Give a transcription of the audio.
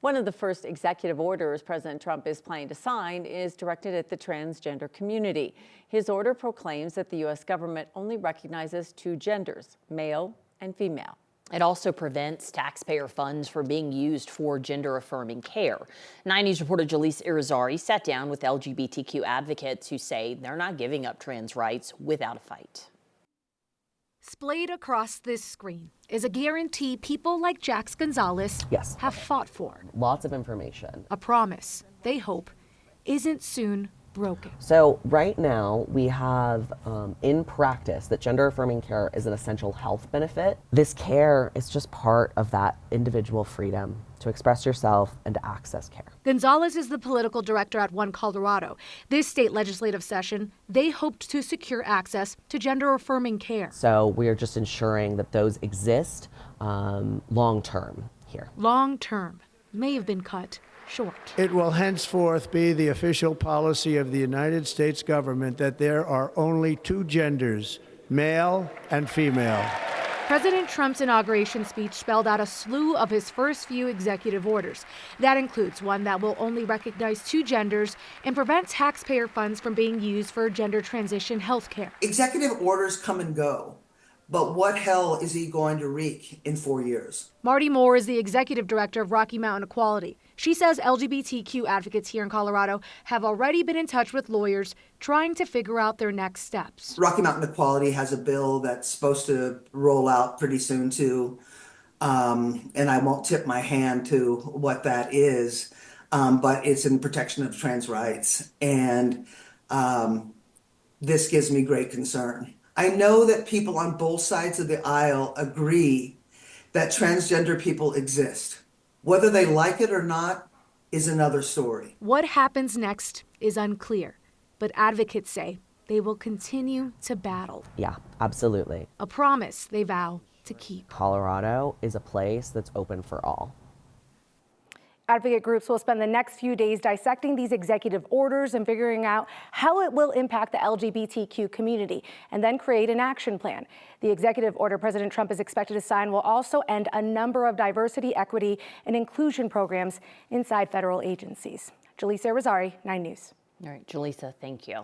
One of the first executive orders President Trump is planning to sign is directed at the transgender community. His order proclaims that the U.S. government only recognizes two genders, male and female. It also prevents taxpayer funds from being used for gender-affirming care. 9 News reporter Jaleesa Irizarry sat down with LGBTQ advocates who say they're not giving up trans rights without a fight. Splayed across this screen is a guarantee people like Jax Gonzalez have fought for. Lots of information. A promise they hope isn't soon broken. So right now we have in practice that gender affirming care is an essential health benefit. This care is just part of that individual freedom to express yourself and to access care. Gonzalez is the political director at One Colorado. This state legislative session, they hoped to secure access to gender affirming care. So we are just ensuring that those exist long term here. Long term may have been cut short. It will henceforth be the official policy of the United States government that there are only two genders, male and female. President Trump's inauguration speech spelled out a slew of his first few executive orders. That includes one that will only recognize two genders and prevent taxpayer funds from being used for gender transition health care. Executive orders come and go, but what hell is he going to wreak in 4 years? Marty Moore is the executive director of Rocky Mountain Equality. She says LGBTQ advocates here in Colorado have already been in touch with lawyers trying to figure out their next steps. Rocky Mountain Equality has a bill that's supposed to roll out pretty soon too, and I won't tip my hand to what that is, but it's in protection of trans rights, and this gives me great concern. I know that people on both sides of the aisle agree that transgender people exist. Whether they like it or not is another story. What happens next is unclear, but advocates say they will continue to battle. Yeah, absolutely. A promise they vow to keep. Colorado is a place that's open for all. Advocate groups will spend the next few days dissecting these executive orders and figuring out how it will impact the LGBTQ community and then create an action plan. The executive order President Trump is expected to sign will also end a number of diversity, equity, and inclusion programs inside federal agencies. Jaleesa Irizarry, 9 News. All right, Jaleesa, thank you.